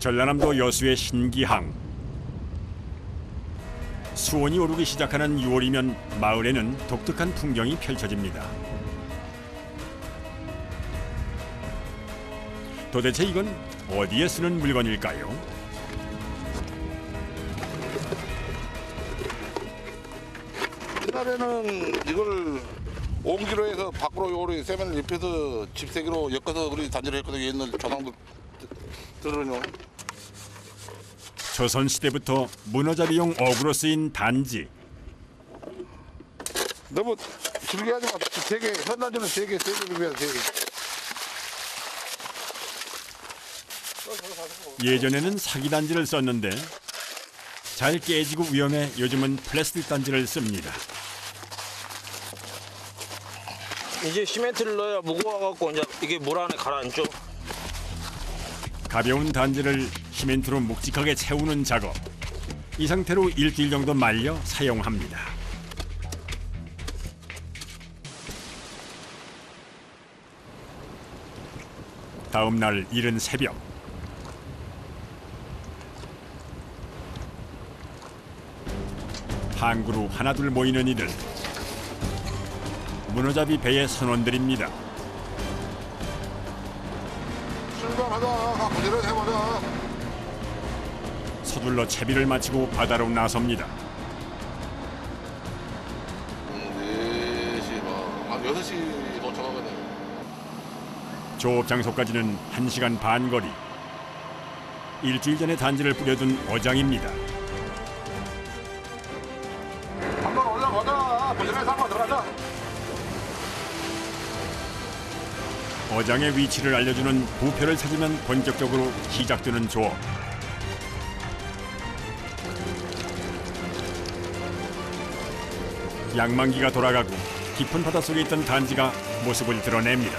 전라남도 여수의 신기항. 수온이 오르기 시작하는 6월이면 마을에는 독특한 풍경이 펼쳐집니다. 도대체 이건 어디에 쓰는 물건일까요? 옛날에는 이걸 옹기로 해서 밖으로 요리 세면을 입혀서 집세기로 엮어서 우리 단지를 했거든요. 옛날 조상들은요. 조선시대부터 문어잡이용 어구로 쓰인 단지. 너무 길게 하지 마. 세개 현단지는 세개 비벼야 세 개. 예전에는 사기 단지를 썼는데 잘 깨지고 위험해 요즘은 플라스틱 단지를 씁니다. 이제 시멘트를 넣어야 무거워갖고 이제 이게 물 안에 가라앉죠. 가벼운 단지를 시멘트로 묵직하게 채우는 작업. 이 상태로 일주일 정도 말려 사용합니다. 다음 날 이른 새벽. 항구로 하나둘 모이는 이들. 문어잡이 배의 선원들입니다. 출발하자. 갖고 내려세워자. 서둘러 채비를 마치고 바다로 나섭니다. 4시 한 6시 도착하거든. 조업 장소까지는 1시간 반 거리. 일주일 전에 단지를 뿌려둔 어장입니다. 한번 올라가자. 부지런히 한번 들어가자. 어장의 위치를 알려주는 부표를 찾으면 본격적으로 시작되는 조업. 양만기가 돌아가고 깊은 바닷속에 있던 단지가 모습을 드러냅니다.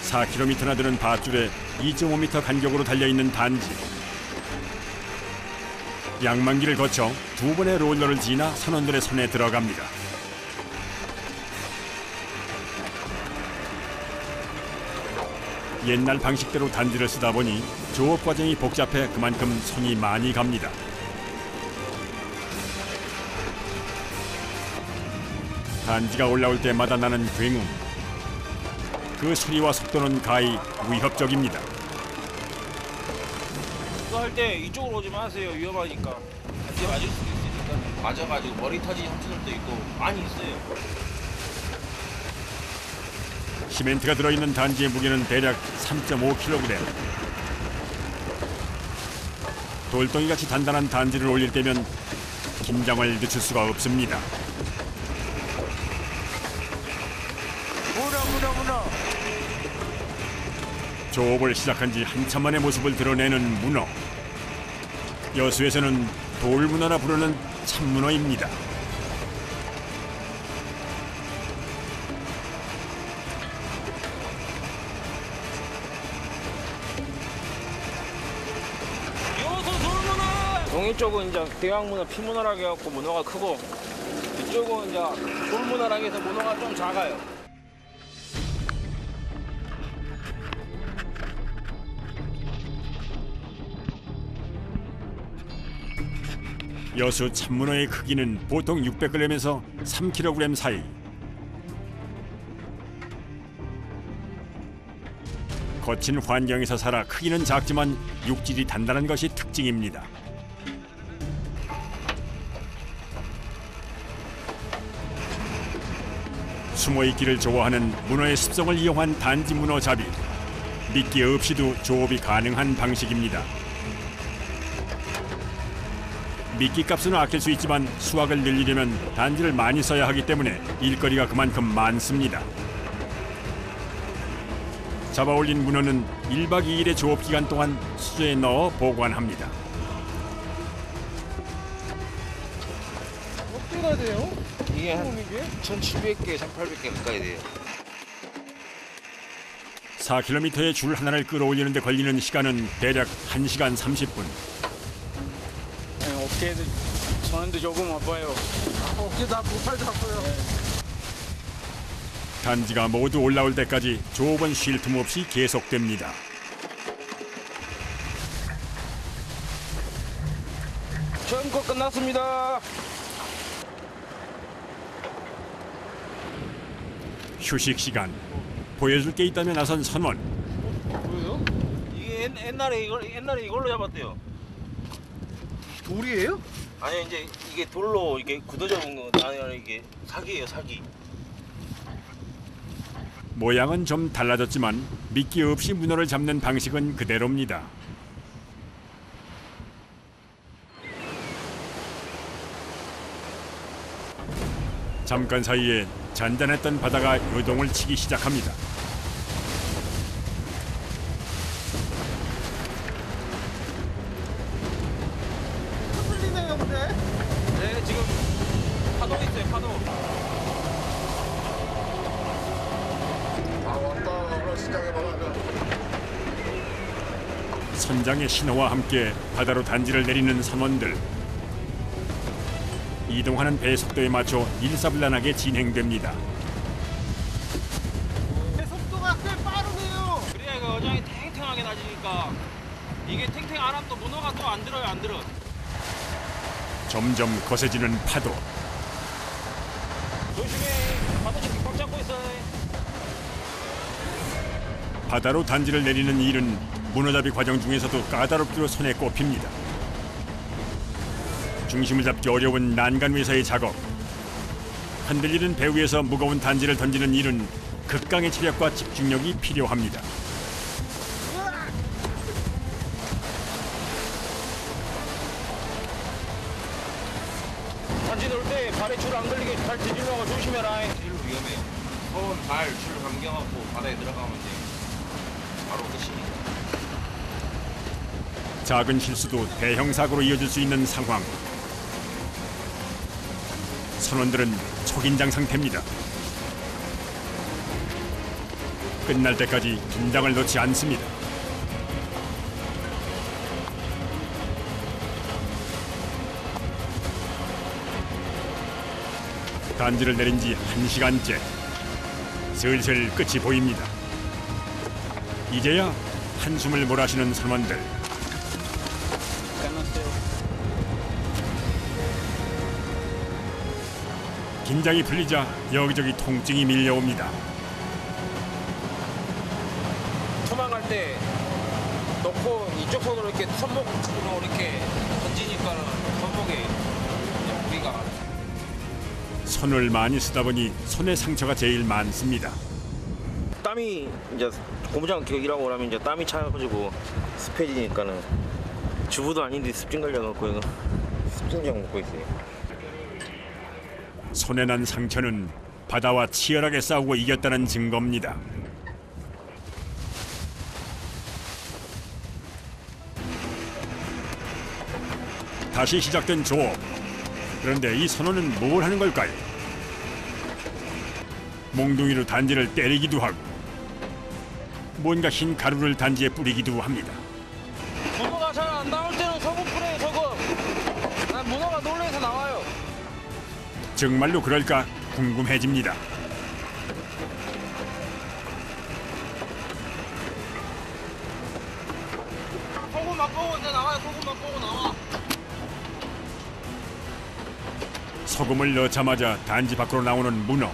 4km나 되는 밧줄에 2.5m 간격으로 달려있는 단지. 양만기를 거쳐 2번의 롤러를 지나 선원들의 손에 들어갑니다. 옛날 방식대로 단지를 쓰다 보니 조업 과정이 복잡해 그만큼 손이 많이 갑니다. 단지가 올라올 때마다 나는 굉음. 그 소리와 속도는 가히 위협적입니다. 그거 할 때 이쪽으로 오지 마세요. 위험하니까. 단지 맞을 수도 있으니까. 맞아가지고 머리 터진 형체들도 있고 많이 있어요. 시멘트가 들어있는 단지의 무게는 대략 3.5kg. 돌덩이같이 단단한 단지를 올릴 때면 긴장을 늦출 수가 없습니다. 문어. 조업을 시작한 지 한참 만에 모습을 드러내는 문어. 여수에서는 돌문어라 부르는 참문어입니다. 동해 쪽은 이제 대왕문어, 피문어라고 해갖고 문어가 크고 이쪽은 이제 돌문어라고 해서 문어가 좀 작아요. 여수 참문어의 크기는 보통 600g에서 3kg 사이. 거친 환경에서 살아 크기는 작지만 육질이 단단한 것이 특징입니다. 숨어있기를 좋아하는 문어의 습성을 이용한 단지 문어잡이. 미끼 없이도 조업이 가능한 방식입니다. 미끼 값은 아낄 수 있지만 수확을 늘리려면 단지를 많이 써야 하기 때문에 일거리가 그만큼 많습니다. 잡아올린 문어는 1박 2일의 조업 기간 동안 수조에 넣어 보관합니다. 몇 개가 돼요? 이게 한 이게? 1,700개, 1,800개 가까이 돼요. 4km의 줄 하나를 끌어올리는 데 걸리는 시간은 대략 1시간 30분. 어깨도 저는도 조금 아파요. 어깨 다 못할 잡고요. 단지가 모두 올라올 때까지 조업은 쉴 틈 없이 계속됩니다. 처음 거 끝났습니다. 휴식 시간. 보여줄 게 있다며 나선 선원. 뭐예요? 이게 옛날에 이걸로 잡았대요. 돌이에요? 아니 이제 이게 돌로 이게 굳어져 본 거 아니 이게 사기예요 사기. 모양은 좀 달라졌지만 미끼 없이 문어를 잡는 방식은 그대로입니다. 잠깐 사이에 잔잔했던 바다가 요동을 치기 시작합니다. 흔들리네요, 근데. 네 지금 파도 있어요 파도. 아 왔다 그럼 시작해 봐라. 선장의 신호와 함께 바다로 단지를 내리는 선원들. 이동하는 배의 속도에 맞춰 일사불란하게 진행됩니다. 내 속도가 꽤 빠르네요. 그래야 이거 어장이 탱탱하게 나지니까 이게 탱탱 안 하면 또 문어가 또 안 들어요 안 들어. 점점 거세지는 파도. 조심해 파도 저기 꽉 잡고 있어. 바다로 단지를 내리는 일은 문어잡이 과정 중에서도 까다롭기로 손에 꼽힙니다. 중심을 잡기 어려운 난간 위에서의 작업. 흔들리는 배 위에서 무거운 단지를 던지는 일은 극강의 체력과 집중력이 필요합니다. 단지 놓을 때 발에 줄 안 걸리게 잘 뒤질려고 조심해라. 제일 위험해요. 손, 발, 줄 감겨갖고 바다에 들어가면 돼. 바로 끝이니까. 작은 실수도 대형 사고로 이어질 수 있는 상황. 선원들은 초긴장 상태입니다. 끝날 때까지 긴장을 놓지 않습니다. 단지를 내린 지 1시간째. 슬슬 끝이 보입니다. 이제야 한숨을 몰아쉬는 선원들. 긴장이 풀리자 여기저기 통증이 밀려옵니다. 도망갈 때 놓고 이쪽 손으로 이렇게 손목으로 이렇게 던지니까 손목에 무리가. 손을 많이 쓰다 보니 손에 상처가 제일 많습니다. 땀이 이제 고무장 일하고 나면 이제 땀이 차가지고 습해지니까는 주부도 아닌데 습진 걸려갖고 이거 습진약 먹고 있어요. 손에 난 상처는 바다와 치열하게 싸우고 이겼다는 증거입니다. 다시 시작된 조업. 그런데 이 선원은 뭘 하는 걸까요? 몽둥이로 단지를 때리기도 하고 뭔가 흰 가루를 단지에 뿌리기도 합니다. 문어가 잘 안 나올 때는 소금 뿌려요 소금. 문어가 놀래서 나와요. 정말로 그럴까 궁금해집니다. 소금 맛보고 이제 나와요. 소금 맛보고 나와. 소금을 넣자마자 단지 밖으로 나오는 문어.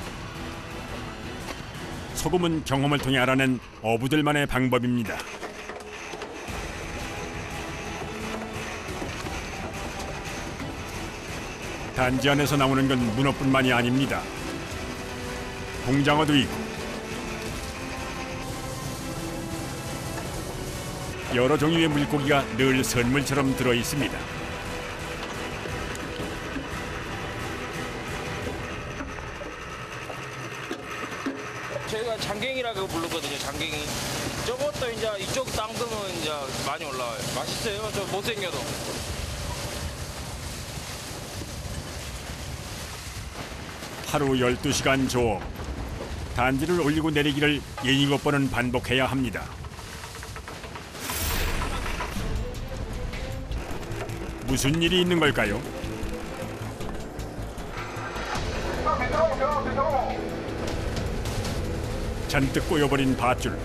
소금은 경험을 통해 알아낸 어부들만의 방법입니다. 단지 안에서 나오는 건 문어뿐만이 아닙니다. 붕장어도 있고 여러 종류의 물고기가 늘 선물처럼 들어 있습니다. 저희가 장갱이라고 부르거든요. 장갱이. 저것도 이제 이쪽 땅들은 이제 많이 올라와요. 맛있어요. 저 못생겨도. 하루 12시간 조업. 단지를 올리고 내리기를 7번은 반복해야 합니다. 무슨 일이 있는 걸까요? 잔뜩 꼬여버린 밧줄.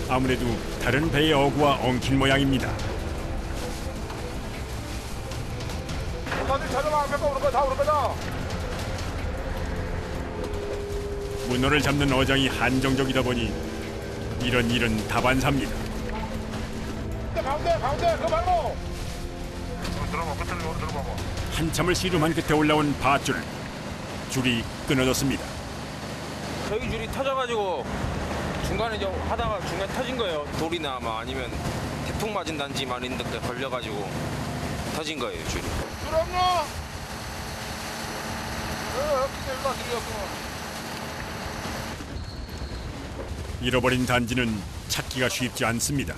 아무래도 다른 배의 어구와 엉킨 모양입니다. 문어를 잡는 어장이 한정적이다 보니 이런 일은 다반사입니다. 가운데 그거 말고. 한참을 씨름한 끝에 올라온 밧줄. 줄이 끊어졌습니다. 저기 줄이 터져가지고 중간에 좀 하다가 중간에 터진 거예요. 돌이나 뭐 아니면 태풍 맞은 단지 말인 데 걸려가지고 터진 거예요, 줄이. 줄 없나? 일단 들렸구나. 잃어버린 단지는 찾기가 쉽지 않습니다.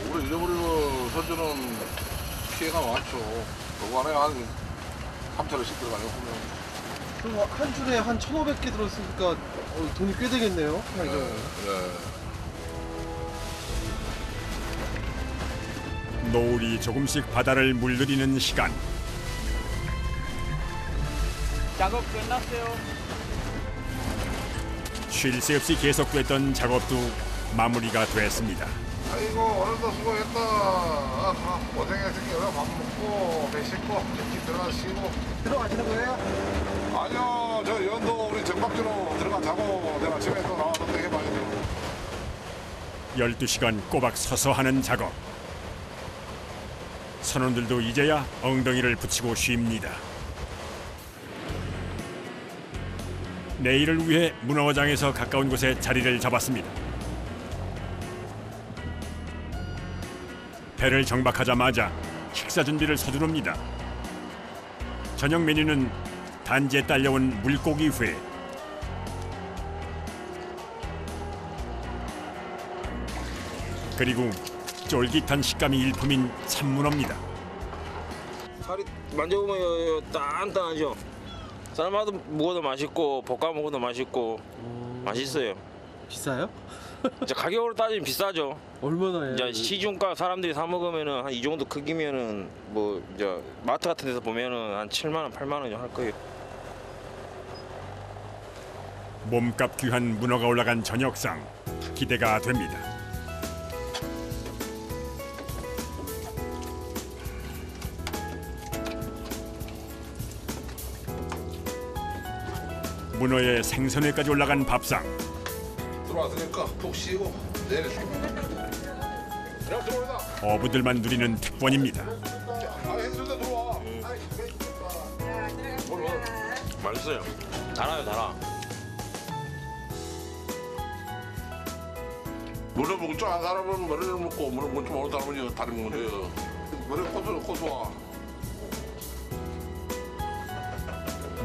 우리 잃어버리고 선주는 피해가 많죠. 그거 안에 한 3,000원씩 들어가요. 보면. 그럼 한 줄에 한 1,500개 들었으니까 돈이 꽤 되겠네요. 노을이 조금씩 바다를 물들이는 시간. 작업 끝났어요. 쉴 새 없이 계속됐던 작업도 마무리가 됐습니다. 아이고 오늘도 수고했다. 고생했으니까 밥 먹고 배 씻고 집 들어가 쉬고. 들어가시는 거예요? 아니요 저 연도 우리 정박주로 들어가 자고 내가 아침에 또 나와서 또 해봐야죠. 12시간 꼬박 서서 하는 작업. 선원들도 이제야 엉덩이를 붙이고 쉽니다. 내일을 위해 문어장에서 가까운 곳에 자리를 잡았습니다. 배를 정박하자마자 식사 준비를 서두릅니다. 저녁 메뉴는 단지에 딸려온 물고기 회. 그리고 쫄깃한 식감이 일품인 참문어입니다. 살이 만져보면 단단하죠. 삶아도 먹어도 맛있고 볶아 먹어도 맛있고 맛있어요. 비싸요? 이제 가격으로 따지면 비싸죠. 얼마나요? 이제 시중가 사람들이 사 먹으면은 한 이 정도 크기면은 뭐 이제 마트 같은 데서 보면은 한 7만 원, 8만 원 정도 할 거예요. 몸값 귀한 문어가 올라간 저녁상 기대가 됩니다. 문어의 생선회까지 올라간 밥상. 들어왔으니까 푹 쉬고 내일 들어오다. 어부들만 누리는 특권입니다. 해수대 들어와. 맛있어요. 달아요, 달아. 물을 먹을 줄 아는 사람은 머리를 먹고 물을 먹지 모르는 사람은 다른 건데요. 머리 고소와.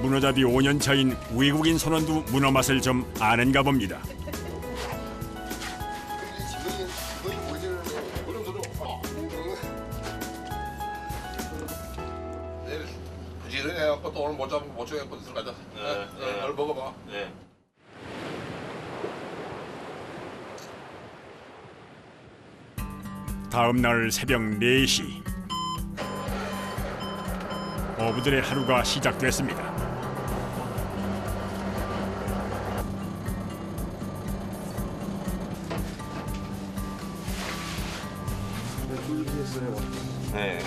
문어잡이 5년 차인 외국인 선원도 문어 맛을 좀 아는가 봅니다. 내일 부지런히 해갖고 또 오늘 못 잡으면 못 죽겠고 들어가자. 오늘 먹어봐. 네. 다음 날 새벽 4시. 어부들의 하루가 시작됐습니다. 네.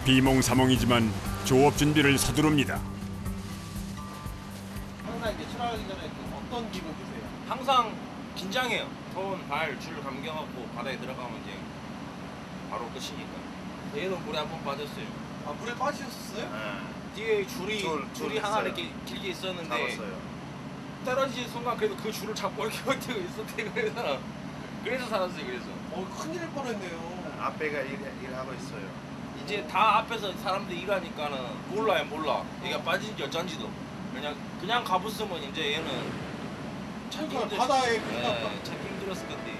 비몽사몽이지만 조업 준비를 서두릅니다. 항상 이제 출하하기 전에 어떤 기분 드세요? 항상 긴장해요. 손, 발, 줄 감겨갖고 바다에 들어가면 이제 바로 끝이니까. 얘는 물에 한 번 빠졌어요. 아 물에 빠지셨어요? 뒤에 줄이 하나 이렇게 길게 있었는데 떨어지는 순간 그래도 그 줄을 잡고 이렇게 버티고 있었대. 그래서 살았어요. 그래서 큰일 날 뻔했네요. 앞배가 일하고 있어요. 이제 다 앞에서 사람들이 일하니까는 몰라. 얘가 빠진지 어쩐지도. 그냥 가봤으면 이제 얘는 찾기 그러니까 힘들. 바다에 찾기 힘들었을 건데.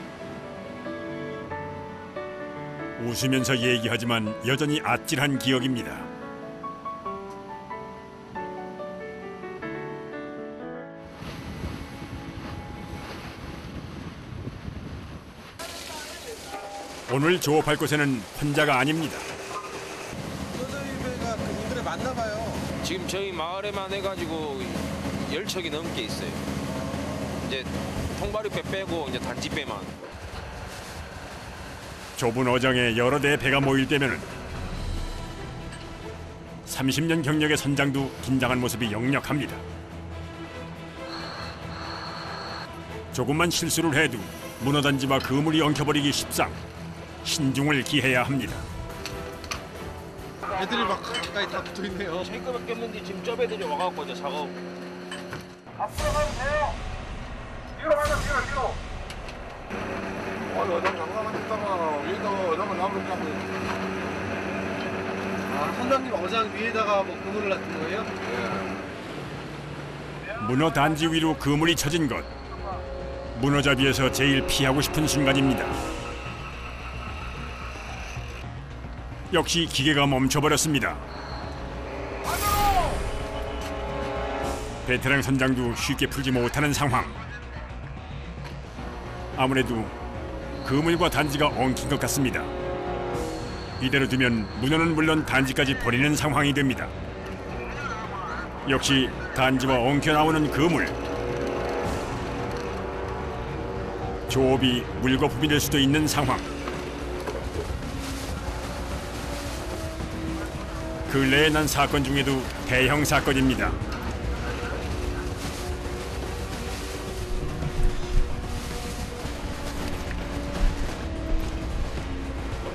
웃으면서 얘기하지만 여전히 아찔한 기억입니다. 오늘 조업할 곳에는 혼자가 아닙니다. 선생님 많나 봐요. 지금 저희 마을에만 해가지고 10척이 넘게 있어요. 이제 통발육배 빼고 이제 단지배만. 좁은 어장에 여러 대의 배가 모일 때면은 30년 경력의 선장도 긴장한 모습이 역력합니다. 조금만 실수를 해도 문어단지와 그물이 엉켜버리기 십상 신중을 기해야 합니다. 애들이 막 가까이 다 붙어 있네요. 저희 거밖에 없는데 지금 저 배들이 와갖고 이제 작업. 앞으로 가면 돼요. 뒤로 가자, 뒤로. 어장 장사만 했다가 위에다가 어장을 나무를 까고. 아, 선장님 어장 위에다가 뭐 그물을 놔둔 거예요? 문어 단지 위로 그물이 쳐진 것. 문어잡이에서 제일 피하고 싶은 순간입니다. 역시 기계가 멈춰버렸습니다. 베테랑 선장도 쉽게 풀지 못하는 상황. 아무래도 그물과 단지가 엉킨 것 같습니다. 이대로 두면 문어는 물론 단지까지 버리는 상황이 됩니다. 역시 단지와 엉켜 나오는 그물. 조업이 물거품이 될 수도 있는 상황. 근래에 난 사건 중에도 대형 사건입니다.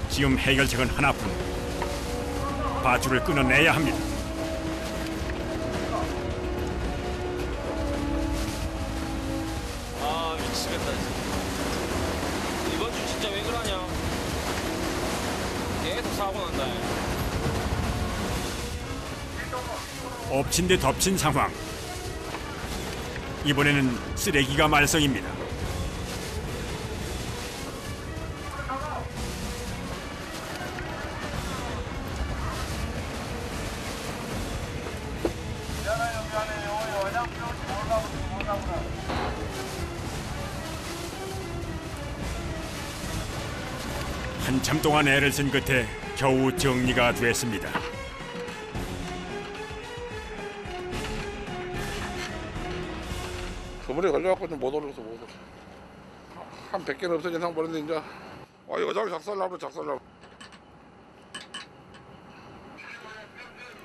지금 해결책은 하나뿐. 밧줄을 끊어내야 합니다. 아 미치겠다 진짜. 이번 주 진짜 왜 그러냐. 계속 사고 난다. 엎친 데 덮친 상황. 이번에는 쓰레기가 말썽입니다. 한참 동안 애를 쓴 끝에 겨우 정리가 됐습니다. 그물에 걸려갖고 좀 못 올라서 못 올라. 한 100개는 없어진 상황 버렸는데 이제 여장 작살나고.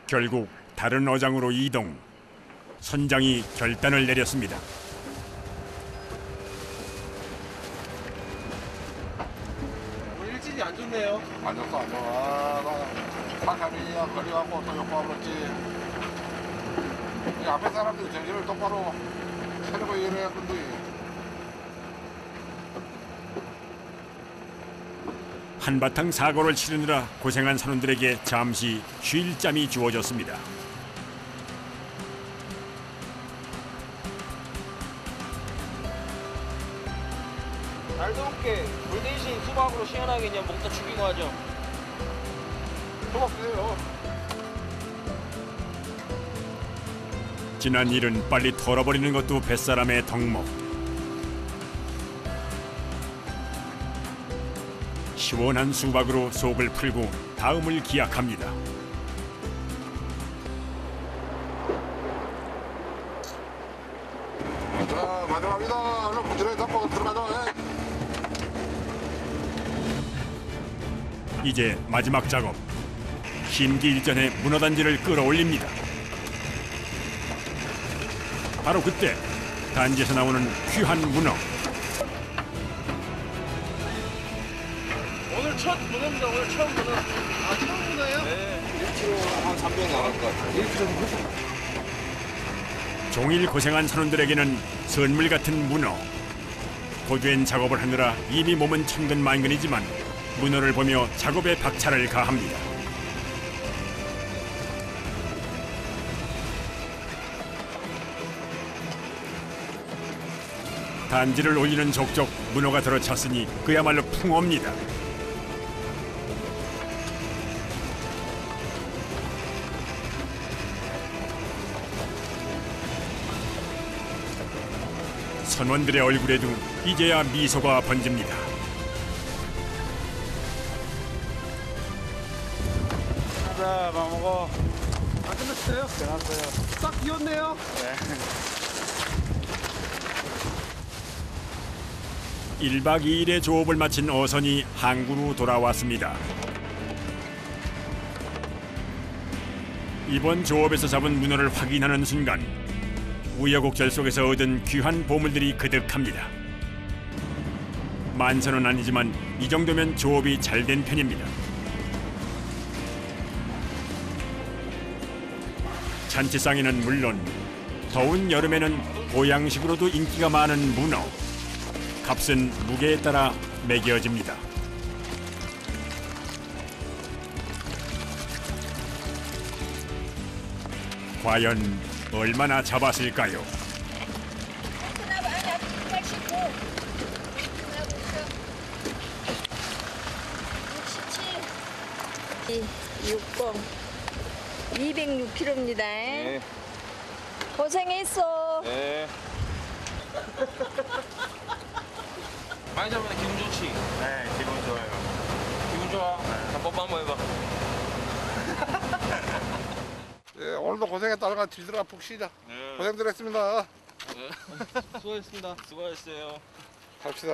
결국 다른 어장으로 이동. 선장이 결단을 내렸습니다. 오늘 일진이 안 좋네요. 안 좋다 안 좋아. 사람이야 걸려갖고 또 욕하고 그렇지. 이 앞에 사람들이 정신을 똑바로 차리고 일해야 건데. 한바탕 사고를 치르느라 고생한 선원들에게 잠시 쉴 잠이 주어졌습니다. 날 더울게 물 대신 수박으로 시원하게 그냥 먹다 죽이고 하죠. 소박해요. 지난 일은 빨리 털어버리는 것도 뱃사람의 덕목. 시원한 수박으로 속을 풀고 다음을 기약합니다. 자 마지막이다. 얼른 부지런히 잡고 들어가자. 이제 마지막 작업. 심기 일전에 문어단지를 끌어올립니다. 바로 그때 단지에서 나오는 귀한 문어. 오늘 첫 문어입니다. 오늘 처음 문어. 아, 처음 보나요? 네. 1kg 한 300 나갈 것 같아요. 1kg. 종일 고생한 선원들에게는 선물 같은 문어. 고된 작업을 하느라 이미 몸은 천근만근이지만 문어를 보며 작업에 박차를 가합니다. 단지를 올리는 족족 문어가 들어찼으니 그야말로 풍어입니다. 선원들의 얼굴에도 이제야 미소가 번집니다. 자, 밥 먹어. 어땠어요? 딱 비었네요. 1박 2일의 조업을 마친 어선이 항구로 돌아왔습니다. 이번 조업에서 잡은 문어를 확인하는 순간 우여곡절 속에서 얻은 귀한 보물들이 그득합니다. 만선은 아니지만 이 정도면 조업이 잘 된 편입니다. 잔치상에는 물론 더운 여름에는 보양식으로도 인기가 많은 문어. 값은 무게에 따라 매겨집니다. 과연 얼마나 잡았을까요? 60 206kg입니다. 네. 고생했어. 네. 많이 잡으면 기분 좋지? 네, 기분 좋아요. 기분 좋아? 한 번만 한번 해봐. 예, 오늘도 고생했다. 들들아 푹 쉬자. 고생들 했습니다. 수고했습니다. 수고하셨어요. 갑시다.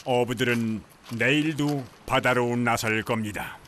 어부들은 내일도 바다로 나설 겁니다.